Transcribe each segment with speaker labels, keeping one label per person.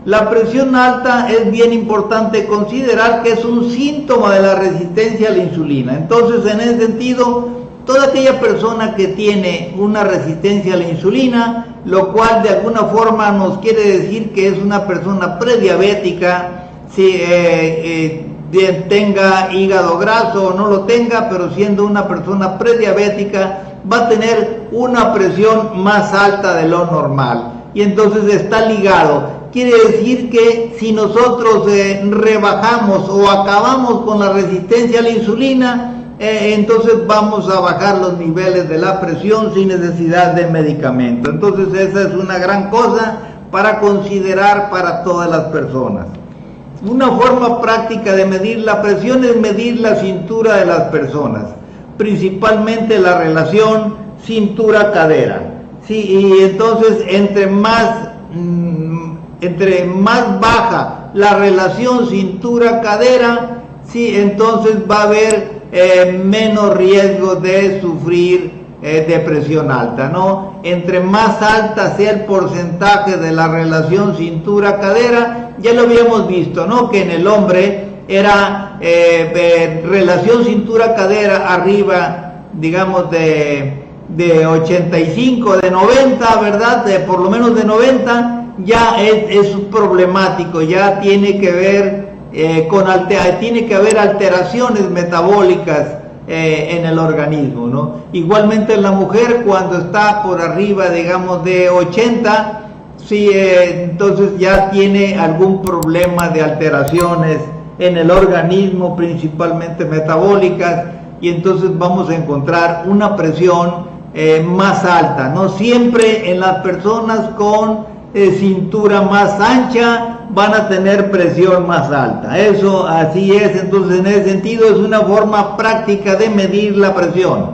Speaker 1: La presión alta es bien importante considerar que es un síntoma de la resistencia a la insulina. Entonces, en ese sentido, toda aquella persona que tiene una resistencia a la insulina, lo cual de alguna forma nos quiere decir que es una persona prediabética, si tenga hígado graso o no lo tenga, pero siendo una persona prediabética va a tener una presión más alta de lo normal, y entonces está ligado. Quiere decir que si nosotros rebajamos o acabamos con la resistencia a la insulina, entonces vamos a bajar los niveles de la presión sin necesidad de medicamento. Entonces esa es una gran cosa para considerar para todas las personas. Una forma práctica de medir la presión es medir la cintura de las personas, principalmente la relación cintura-cadera. Sí, y entonces entre más baja la relación cintura-cadera, sí, entonces va a haber menos riesgo de sufrir depresión alta, ¿no? Entre más alta sea el porcentaje de la relación cintura-cadera, ya lo habíamos visto, ¿no? Que en el hombre era relación cintura-cadera arriba, digamos, de 85, de 90, ¿verdad? Por lo menos de 90, ya es problemático, ya tiene que ver tiene que haber alteraciones metabólicas en el organismo, ¿no? Igualmente en la mujer, cuando está por arriba, digamos, de 80, sí, entonces ya tiene algún problema de alteraciones en el organismo, principalmente metabólicas, y entonces vamos a encontrar una presión más alta, ¿no? Siempre en las personas con cintura más ancha van a tener presión más alta. Eso así es. Entonces, en ese sentido, es una forma práctica de medir la presión.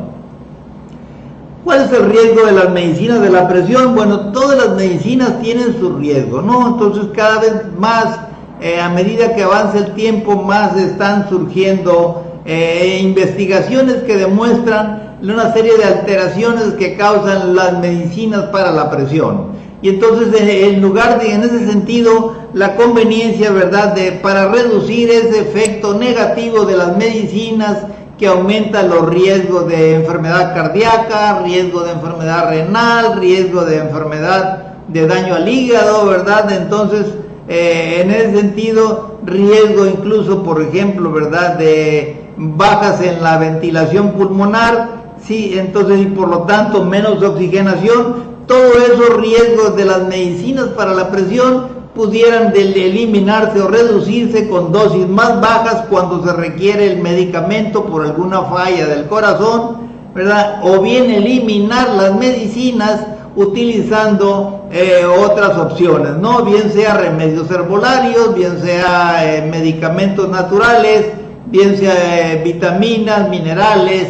Speaker 1: ¿Cuál es el riesgo de las medicinas de la presión? Bueno, todas las medicinas tienen su riesgo, ¿no? Entonces, cada vez más, a medida que avanza el tiempo, más están surgiendo investigaciones que demuestran una serie de alteraciones que causan las medicinas para la presión. Y entonces, en lugar de, en ese sentido, la conveniencia, ¿verdad?, para reducir ese efecto negativo de las medicinas que aumenta los riesgos de enfermedad cardíaca, riesgo de enfermedad renal, riesgo de enfermedad de daño al hígado, ¿verdad? Entonces, en ese sentido, riesgo incluso, por ejemplo, ¿verdad?, de bajas en la ventilación pulmonar, sí, entonces, y por lo tanto, menos oxigenación. Todos esos riesgos de las medicinas para la presión pudieran eliminarse o reducirse con dosis más bajas cuando se requiere el medicamento por alguna falla del corazón, ¿verdad? O bien eliminar las medicinas utilizando otras opciones, ¿no? Bien sea remedios herbolarios, bien sea medicamentos naturales, bien sea vitaminas, minerales,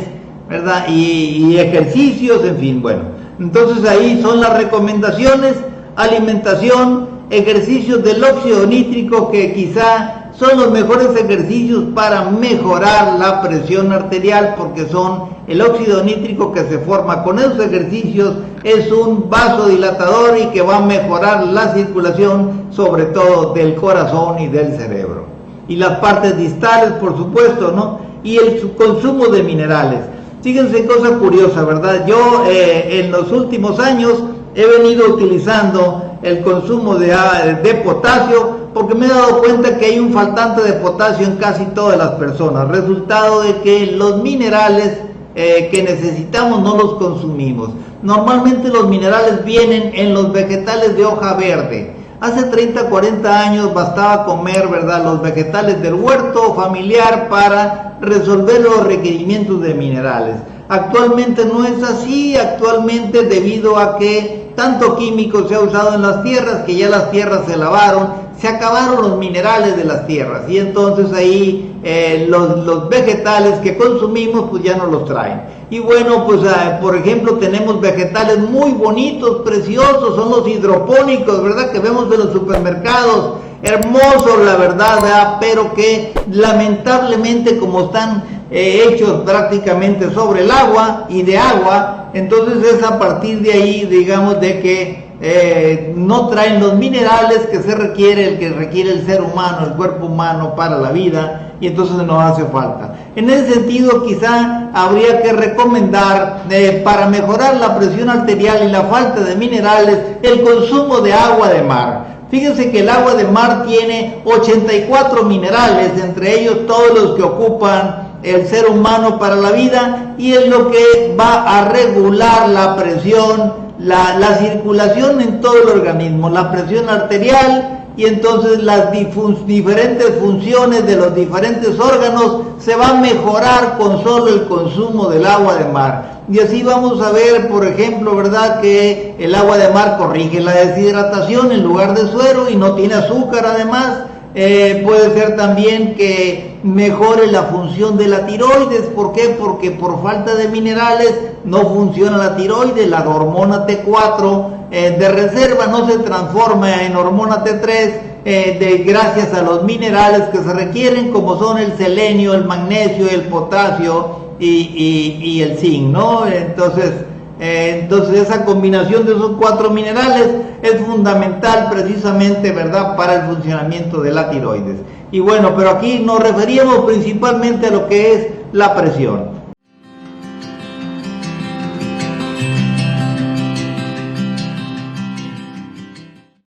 Speaker 1: ¿verdad? Y ejercicios, en fin, bueno. Entonces ahí son las recomendaciones: alimentación, ejercicios del óxido nítrico, que quizá son los mejores ejercicios para mejorar la presión arterial, porque son el óxido nítrico que se forma con esos ejercicios, es un vasodilatador y que va a mejorar la circulación, sobre todo del corazón y del cerebro. Y las partes distales, por supuesto, ¿no? Y el consumo de minerales. Fíjense, cosa curiosa, ¿verdad? Yo en los últimos años he venido utilizando el consumo de potasio, porque me he dado cuenta que hay un faltante de potasio en casi todas las personas, resultado de que los minerales que necesitamos no los consumimos. Normalmente los minerales vienen en los vegetales de hoja verde. Hace 30, 40 años bastaba comer, ¿verdad?, los vegetales del huerto familiar para resolver los requerimientos de minerales. Actualmente no es así. Actualmente, debido a que tanto químico se ha usado en las tierras, que ya las tierras se lavaron, se acabaron los minerales de las tierras, y entonces ahí los vegetales que consumimos pues ya no los traen. Y bueno, pues por ejemplo, tenemos vegetales muy bonitos, preciosos, son los hidropónicos, ¿verdad?, que vemos en los supermercados, hermosos, la verdad, ¿verdad?, pero que lamentablemente, como están hechos prácticamente sobre el agua y de agua, entonces es a partir de ahí, digamos, de que no traen los minerales que requiere el ser humano, el cuerpo humano para la vida, y entonces nos hace falta. En ese sentido, quizá habría que recomendar para mejorar la presión arterial y la falta de minerales, el consumo de agua de mar. Fíjense que el agua de mar tiene 84 minerales, entre ellos todos los que ocupan el ser humano para la vida, y es lo que va a regular la presión, la circulación en todo el organismo, la presión arterial, y entonces las diferentes funciones de los diferentes órganos se van a mejorar con solo el consumo del agua de mar. Y así vamos a ver, por ejemplo, ¿verdad?, que el agua de mar corrige la deshidratación en lugar de suero y no tiene azúcar además. Puede ser también que mejore la función de la tiroides. ¿Por qué? Porque por falta de minerales no funciona la tiroides, la hormona T4 de reserva no se transforma en hormona T3 gracias a los minerales que se requieren, como son el selenio, el magnesio, el potasio y el zinc, ¿no? Entonces esa combinación de esos 4 minerales es fundamental precisamente, ¿verdad?, para el funcionamiento de la tiroides. Y bueno, pero aquí nos referíamos principalmente a lo que es la presión.